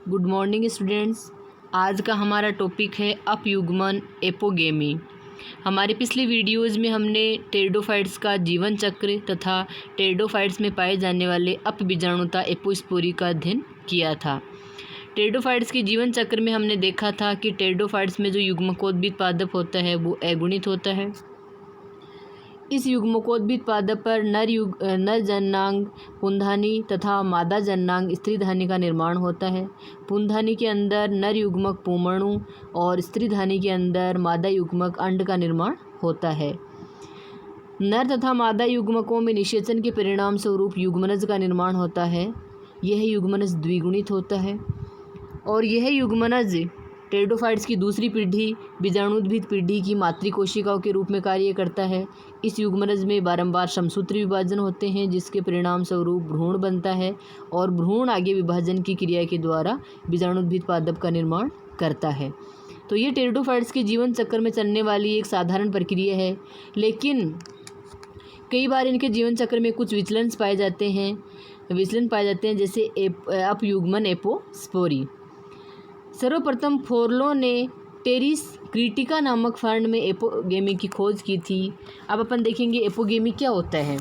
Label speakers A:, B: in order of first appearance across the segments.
A: Good morning students. आज का हमारा टॉपिक है अपयुग्मन एपोगेमी। हमारे पिछले वीडियोज़ में हमने टेरिडोफाइट्स का जीवन चक्र तथा टेरिडोफाइट्स में पाए जाने वाले अपबीजाणुता एपोस्पोरी का अध्ययन किया था। टेरिडोफाइट्स के जीवन चक्र में हमने देखा था कि टेरिडोफाइट्स में जो युग्मकोद्भिद पादप होता है वो अगुणित होता है। इस युग्मकोद्भिद पादप पर नर जननांग पुंधानी तथा मादा जननांग स्त्रीधानी का निर्माण होता है। पुंधानी के अंदर नर युग्मक पुंमणु और स्त्रीधानी के अंदर मादा युग्मक अंड का निर्माण होता है। नर तथा मादा युग्मकों में निषेचन के परिणाम स्वरूप युग्मनज का निर्माण होता है। यह युग्मनज द्विगुणित होता है और यह युग्मनज टेरिडोफाइट्स की दूसरी पीढ़ी बीजाणुद्भिद पीढ़ी की मातृकोशिकाओं के रूप में कार्य करता है। इस युग्मनज में बारंबार समसूत्र विभाजन होते हैं, जिसके परिणाम स्वरूप भ्रूण बनता है और भ्रूण आगे विभाजन की क्रिया के द्वारा बीजाणुद्भिद पादप का निर्माण करता है। तो ये टेरिडोफाइट्स के जीवन चक्र में चलने वाली एक साधारण प्रक्रिया है, लेकिन कई बार इनके जीवन चक्र में कुछ विचलन पाए जाते हैं, जैसे अपयुग्मन एपोस्पोरी। सर्वप्रथम फोरलो ने टेरिस क्रिटिका नामक फर्न में एपोगेमी की खोज की थी। अब अपन देखेंगे एपोगेमी क्या होता है।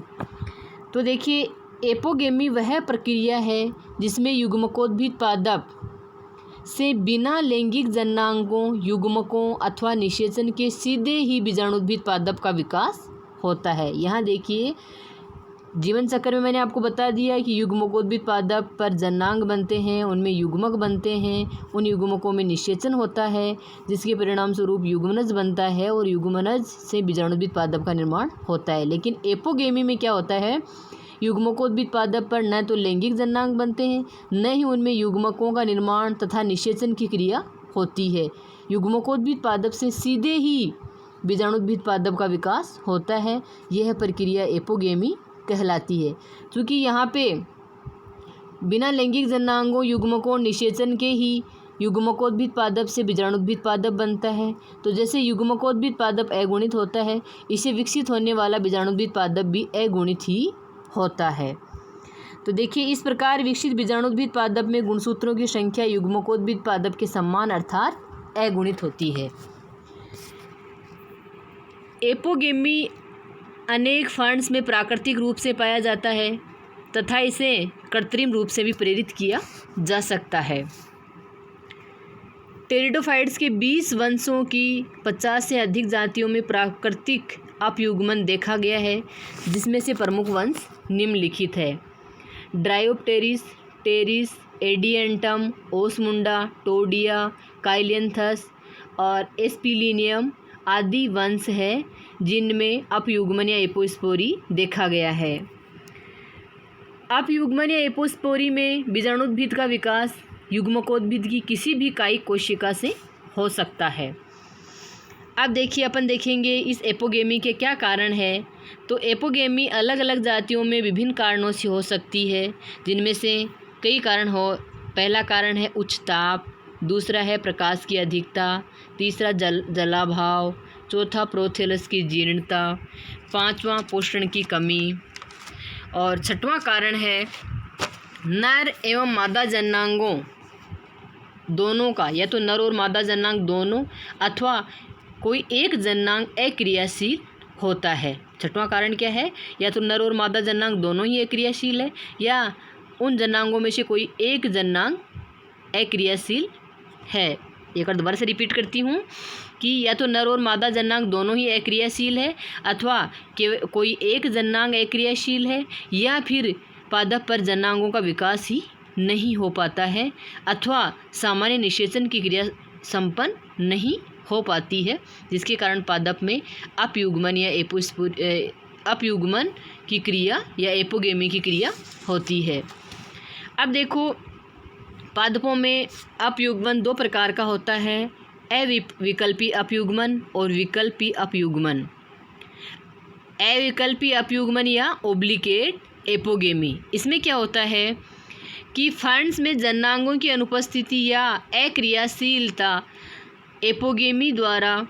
A: तो देखिए, एपोगेमी वह प्रक्रिया है जिसमें युग्मकोद्भिद पादप से बिना लैंगिक जननांगों, युग्मकों अथवा निषेचन के सीधे ही बीजाणुद्भिद पादप का विकास होता है। यहाँ देखिए, जीवन चक्र में मैंने आपको बता दिया कि युग्मकोद्भिद पादप पर जननांग बनते हैं, उनमें युग्मक बनते हैं, उन युग्मकों में निषेचन होता है, जिसके परिणाम स्वरूप युग्मनज बनता है और युग्मनज से बीजाणुद्भिद पादप का निर्माण होता है। लेकिन एपोगेमी में क्या होता है, युग्मकोद्भिद पादप पर न तो लैंगिक जननांग बनते हैं, न ही उनमें युग्मकों का निर्माण तथा निषेचन की क्रिया होती है। युग्मकोद्भिद पादप से सीधे ही बीजाणुद्भिद पादप का विकास होता है। यह प्रक्रिया एपोगेमी कहलाती है। क्योंकि यहाँ पे बिना लैंगिक जननांगों, युग्मकों, निषेचन के ही युग्मकोद्भिद पादप से बीजाणुद्भिद पादप बनता है। तो जैसे युग्मकोद्भिद पादप अगुणित होता है, इसे विकसित होने वाला बीजाणुद्भिद पादप भी अगुणित ही होता है। तो देखिए, इस प्रकार विकसित बीजाणुद्भिद पादप में गुणसूत्रों की संख्या युग्मकोद्भिद पादप के समान अर्थात अगुणित होती है। एपोगेमी अनेक फर्न्स में प्राकृतिक रूप से पाया जाता है तथा इसे कृत्रिम रूप से भी प्रेरित किया जा सकता है। टेरिडोफाइट्स के 20 वंशों की 50 से अधिक जातियों में प्राकृतिक अपयुग्मन देखा गया है, जिसमें से प्रमुख वंश निम्नलिखित है। ड्रायोप्टेरिस, टेरिस, एडिएंटम, ओसमुंडा, टोडिया, काइलियंथस और एस्पिलिनियम आदि वंश है जिनमें अपयुग्मन या एपोस्पोरी देखा गया है। अपयुग्मन या एपोस्पोरी में बीजाणुद्भिद का विकास युग्मकोद्भिद की किसी भी कायिक कोशिका से हो सकता है। अब देखिए, अपन देखेंगे इस एपोगेमी के क्या कारण है। तो एपोगेमी अलग अलग जातियों में विभिन्न कारणों से हो सकती है, जिनमें से कई कारण हो। पहला कारण है उच्च ताप, दूसरा है प्रकाश की अधिकता, तीसरा जलाभाव, चौथा प्रोथेलस की जीर्णता, पांचवा पोषण की कमी और छठवां कारण है नर एवं मादा जननांगों दोनों का, या तो नर और मादा जननांग दोनों अथवा कोई एक जननांग अक्रियाशील होता है। छठवां कारण क्या है, या तो नर और मादा जननांग दोनों ही अक्रियाशील है, या उन जननांगों में से कोई एक जननांग अक्रियाशील है। एक बार दोबारा से रिपीट करती हूँ कि या तो नर और मादा जननांग दोनों ही अक्रियाशील है, अथवा कोई एक जननांग अक्रियाशील है, या फिर पादप पर जननांगों का विकास ही नहीं हो पाता है, अथवा सामान्य निषेचन की क्रिया संपन्न नहीं हो पाती है, जिसके कारण पादप में अपयुग्मन या अपयुग्मन की क्रिया या एपोगेमी की क्रिया होती है। अब देखो, पादपों में अपयुग्मन दो प्रकार का होता है, अविकल्पी अपयुग्मन और विकल्पी अपयुग्मन। अविकल्पी अपयुग्मन या ओब्लिकेट एपोगेमी, इसमें क्या होता है कि फर्न्स में जननांगों की अनुपस्थिति या अक्रियाशीलता एपोगेमी द्वारा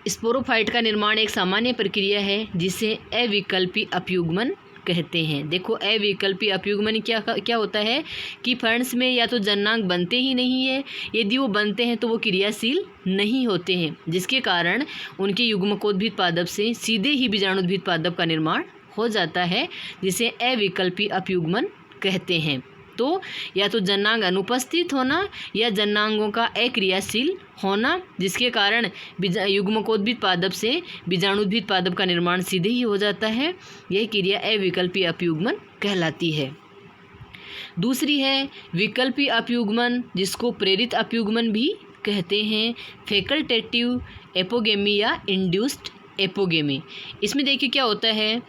A: स्पोरोफाइट का निर्माण एक सामान्य प्रक्रिया है, जिसे अविकल्पी अपयुग्मन कहते हैं। देखो अविकल्पीय अपयुग्मन क्या होता है कि फर्न्स में या तो जननांग बनते ही नहीं है, यदि वो बनते हैं तो वो क्रियाशील नहीं होते हैं, जिसके कारण उनके युग्मकोद्भिद पादप से सीधे ही बीजाणुद्भिद पादप का निर्माण हो जाता है, जिसे अविकल्पीय अपयुग्मन कहते हैं। तो या तो जननांग अनुपस्थित होना या जननांगों का अक्रियाशील होना, जिसके कारण युग्मकोद्भिद पादप से बीजाणुद्भिद पादप का निर्माण सीधे ही हो जाता है। यह क्रिया अविकल्पीय अपयुग्मन कहलाती है। दूसरी है विकल्पीय अपयुग्मन, जिसको प्रेरित अपयुग्मन भी कहते हैं, फैकल्टेटिव एपोगेमी या इंड्यूस्ड एपोगेमी। इसमें देखिए क्या होता है,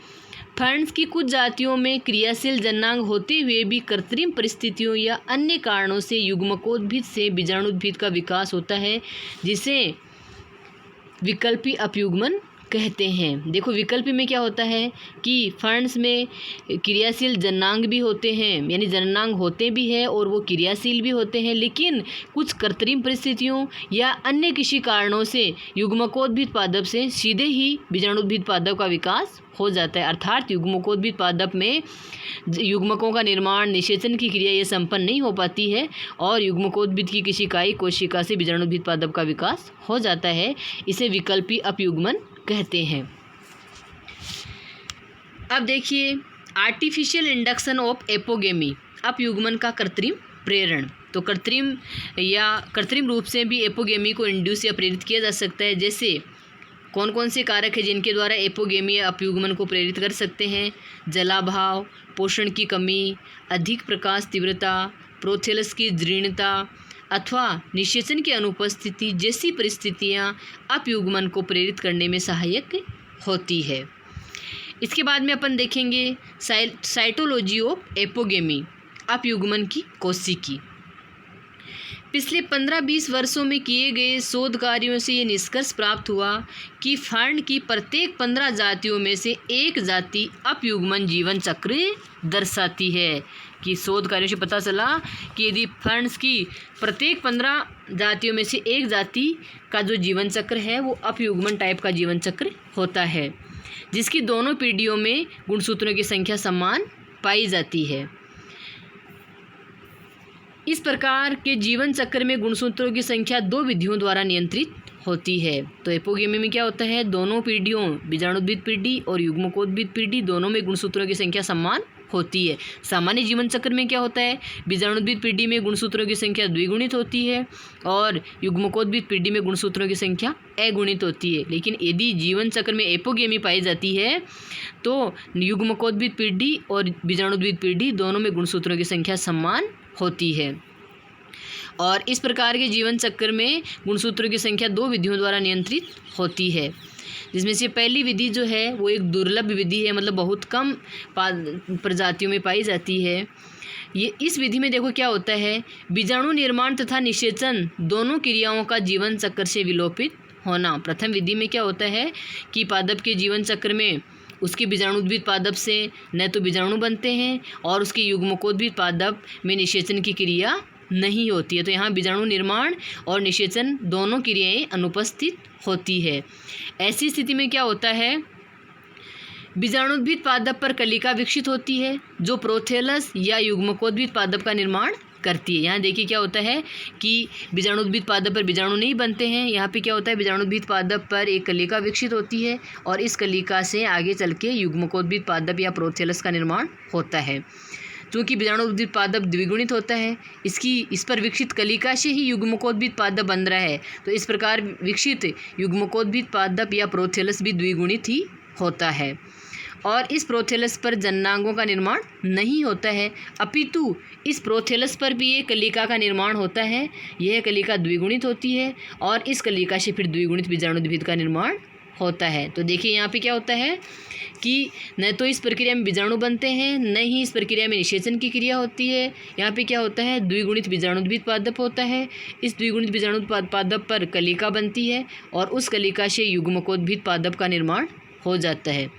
A: फर्न्स की कुछ जातियों में क्रियाशील जननांग होते हुए भी कृत्रिम परिस्थितियों या अन्य कारणों से युग्मकोद्भिद से बीजाणुद्भिद का विकास होता है, जिसे विकल्पीय अपयुग्मन कहते हैं। देखो विकल्पी में क्या होता है कि फर्न्स में क्रियाशील जननांग भी होते हैं, यानी जननांग होते भी हैं और वो क्रियाशील भी होते हैं, लेकिन कुछ कृत्रिम परिस्थितियों या अन्य किसी कारणों से युग्मकोद्भिद पादप से सीधे ही बीजाणुद्भिद पादप का विकास हो जाता है। अर्थात युग्मकोद्भिद पादप में युग्मकों का निर्माण, निषेचन की क्रिया ये संपन्न नहीं हो पाती है और युग्मकोद्भिद की किसी इकाई कोशिका से बीजाणुद्भिद पादप का विकास हो जाता है। इसे विकल्पीय अपयुग्मन कहते हैं। अब देखिए आर्टिफिशियल इंडक्शन ऑफ एपोगेमी, अपयुग्मन का कृत्रिम प्रेरण। तो कृत्रिम रूप से भी एपोगेमी को इंड्यूस या प्रेरित किया जा सकता है। जैसे कौन कौन से कारक हैं जिनके द्वारा एपोगेमी या अपयुग्मन को प्रेरित कर सकते हैं? जलाभाव, पोषण की कमी, अधिक प्रकाश तीव्रता, प्रोथेलस की जीर्णता अथवा निषेचन की अनुपस्थिति जैसी परिस्थितियां अपयुग्मन को प्रेरित करने में सहायक होती है। इसके बाद में अपन देखेंगे साइटोलॉजी ऑफ एपोगेमी, अपयुग्मन की कोशिकी। पिछले 15-20 वर्षों में किए गए शोध कार्यों से ये निष्कर्ष प्राप्त हुआ कि फर्न की प्रत्येक 15 जातियों में से एक जाति अपयुग्मन जीवन चक्र दर्शाती है। कि शोध कार्यों से पता चला कि यदि फर्न्स की प्रत्येक 15 जातियों में से एक जाति का जो जीवन चक्र है वो अपयुग्मन टाइप का जीवन चक्र होता है, जिसकी दोनों पीढ़ियों में गुणसूत्रों की संख्या समान पाई जाती है। इस प्रकार के जीवन चक्र में गुणसूत्रों की संख्या 2 विधियों द्वारा नियंत्रित होती है। तो एपोगेमी में क्या होता है, दोनों पीढ़ियों बीजाणुद्भिद पीढ़ी और युग्मकोद्भिद पीढ़ी दोनों में गुणसूत्रों की संख्या समान होती है। सामान्य जीवन चक्र में क्या होता है, बीजाणुद्भिद पीढ़ी में गुणसूत्रों की संख्या द्विगुणित होती है और युग्मकोद्भिद पीढ़ी में गुणसूत्रों की संख्या अगुणित होती है। लेकिन यदि जीवन चक्र में एपोगेमी पाई जाती है तो युग्मकोद्भिद पीढ़ी और बीजाणुद्भिद पीढ़ी दोनों में गुणसूत्रों की संख्या समान होती है। और इस प्रकार के जीवन चक्र में गुणसूत्रों की संख्या 2 विधियों द्वारा नियंत्रित होती है, जिसमें से पहली विधि जो है वो एक दुर्लभ विधि है, मतलब बहुत कम प्रजातियों में पाई जाती है। ये इस विधि में देखो क्या होता है, बीजाणु निर्माण तथा निषेचन दोनों क्रियाओं का जीवन चक्र से विलोपित होना। प्रथम विधि में क्या होता है कि पादप के जीवन चक्र में उसके बीजाणुद्भिद पादप से न तो बीजाणु बनते हैं और उसके युग्मकोद्भिद पादप में निषेचन की क्रिया नहीं होती है। तो यहाँ बीजाणु निर्माण और निषेचन दोनों क्रियाएं अनुपस्थित होती है। ऐसी स्थिति में क्या होता है, बीजाणुद्भिद पादप पर कलिका विकसित होती है जो प्रोथेलस या युग्मकोद्भिद पादप का निर्माण करती है। यहाँ देखिए क्या होता है कि बीजाणुद्भिद पादप पर बीजाणु नहीं बनते हैं, यहाँ पे क्या होता है बीजाणुद्भिद पादप पर एक कलिका विकसित होती है और इस कलिका से आगे चल के युग्मकोद्भिद पादप या प्रोथेलस का निर्माण होता है। चूँकि बीजाणुद्भिद पादप द्विगुणित होता है, इस पर विकसित कलिका से ही युग्मकोद्भिद पादप बन रहा है, तो इस प्रकार विकसित युग्मकोद्भिद पादप या प्रोथेलस भी द्विगुणित ही होता है और इस प्रोथेलस पर जननांगों का निर्माण नहीं होता है, अपितु इस प्रोथेलस पर भी एक कलिका का निर्माण होता है। यह कलिका द्विगुणित होती है और इस कलिका से फिर द्विगुणित बीजाणुद्भिद का निर्माण होता है। तो देखिए यहाँ पे क्या होता है कि न तो इस प्रक्रिया में बीजाणु बनते हैं, न ही इस प्रक्रिया में निषेचन की क्रिया होती है। यहाँ पे क्या होता है, द्विगुणित बीजाणुद्भिद पादप होता है। इस द्विगुणित बीजाणुद्भिद पादप पर कलिका बनती है और उस कलिका से युग्मकोद्भिद पादप का निर्माण हो जाता है।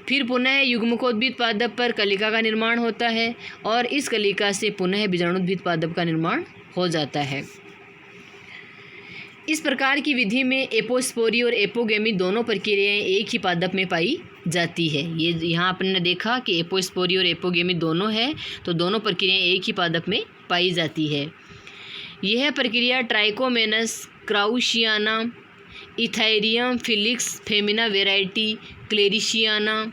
A: फिर पुनः युग्मकोद्भिद पादप पर कलिका का निर्माण होता है और इस कलिका से पुनः बीजाणुद्भिद पादप का निर्माण हो जाता है। इस प्रकार की विधि में एपोस्पोरी और एपोगेमी दोनों प्रक्रियाएं एक ही पादप में पाई जाती है। ये यहाँ अपन ने देखा कि एपोस्पोरी और एपोगेमी दोनों है, तो दोनों प्रक्रियाएं एक ही पादप में पाई जाती है। यह प्रक्रिया ट्राइकोमेनस क्राउशियाना, इथाइरियम फिलिक्स फेमिना वेराइटी क्लेरिशियाना,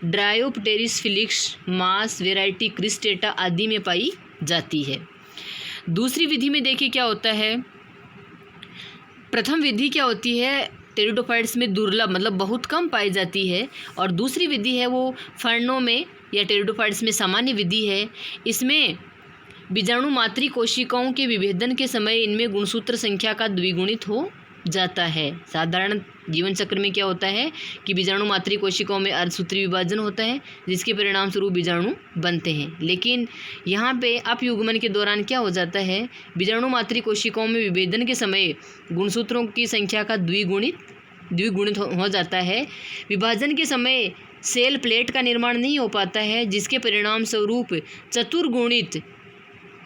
A: Dryopteris filix mas variety cristata आदि में पाई जाती है। दूसरी विधि में देखिए क्या होता है। प्रथम विधि क्या होती है, टेरिडोफाइट्स में दुर्लभ मतलब बहुत कम पाई जाती है, और दूसरी विधि है वो फर्नों में या टेरिडोफाइट्स में सामान्य विधि है। इसमें बीजाणु मातृ कोशिकाओं के विभेदन के समय इनमें गुणसूत्र संख्या का द्विगुणित हो जाता है। साधारण जीवन चक्र में क्या होता है कि बीजाणु मातृ कोशिकाओं में अर्धसूत्री विभाजन होता है, जिसके परिणाम स्वरूप बीजाणु बनते हैं। लेकिन यहाँ पे अपयुग्मन के दौरान क्या हो जाता है, बीजाणु मातृ कोशिकाओं में विभेदन के समय गुणसूत्रों की संख्या का द्विगुणित हो जाता है। विभाजन के समय सेल प्लेट का निर्माण नहीं हो पाता है, जिसके परिणाम स्वरूप चतुर्गुणित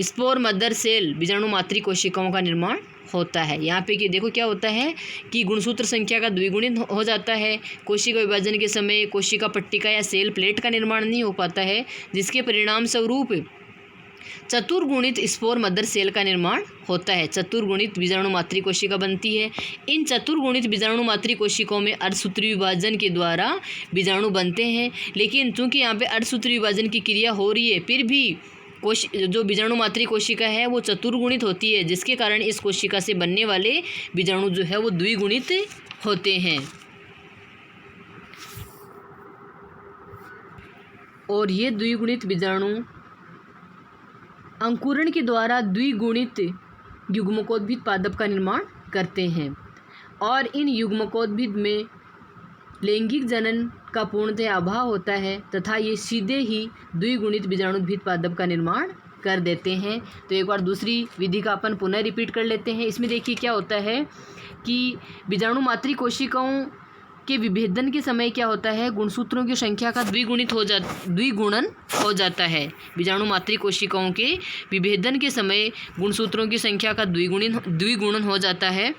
A: स्पोर मदर सेल बीजाणु मातृ कोशिकाओं का निर्माण होता है। यहाँ पे कि देखो क्या होता है कि गुणसूत्र संख्या का द्विगुणित हो जाता है। कोशिका विभाजन के समय कोशिका पट्टिका या सेल प्लेट का निर्माण नहीं हो पाता है, जिसके परिणाम स्वरूप चतुर्गुणित स्पोर मदर सेल का निर्माण होता है। चतुर्गुणित बीजाणु मातृ कोशिका बनती है। इन चतुर्गुणित बीजाणु मातृ कोशिकाओं में अर्धसूत्री विभाजन के द्वारा बीजाणु बनते हैं। लेकिन चूंकि यहाँ पे अर्धसूत्री विभाजन की क्रिया हो रही है, फिर भी जो बीजाणु मातृ कोशिका है वो चतुर्गुणित होती है, जिसके कारण इस कोशिका से बनने वाले बीजाणु जो है वो द्विगुणित होते हैं। और ये द्विगुणित बीजाणु अंकुरण के द्वारा द्विगुणित युग्मकोद्भिद पादप का निर्माण करते हैं, और इन युग्मकोद्भिद में लैंगिक जनन का पूर्णतः अभाव होता है तथा ये सीधे ही द्विगुणित बीजाणुद्भिद पादप का निर्माण कर देते हैं। तो एक बार दूसरी विधि का अपन पुनः रिपीट कर लेते हैं। इसमें देखिए क्या होता है कि बीजाणु मातृ कोशिकाओं के विभेदन के समय क्या होता है, गुणसूत्रों की संख्या का द्विगुणन हो जाता है। बीजाणु मातृ कोशिकाओं के विभेदन के समय गुणसूत्रों की संख्या का द्विगुणन हो जाता है,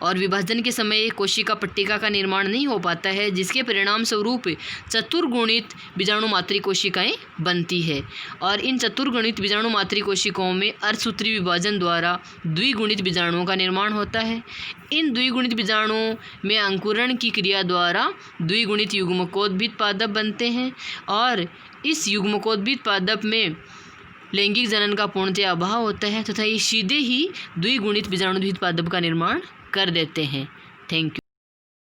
A: और विभाजन के समय कोशिका पट्टिका का निर्माण नहीं हो पाता है, जिसके परिणाम स्वरूप चतुर्गुणित बीजाणु मातृ कोशिकाएं बनती है। और इन चतुर्गुणित बीजाणु मातृ कोशिकाओं में अर्धसूत्री विभाजन द्वारा द्विगुणित बीजाणुओं का निर्माण होता है। इन द्विगुणित बीजाणुओं में अंकुरण की क्रिया द्वारा द्विगुणित युग्मकोद्भिद पादप बनते हैं, और इस युग्मकोद्भिद पादप में लैंगिक जनन का पूर्णतः अभाव होता है तथा ये सीधे ही द्विगुणित बीजाणुद्भिद पादप का निर्माण कर देते हैं। Thank you.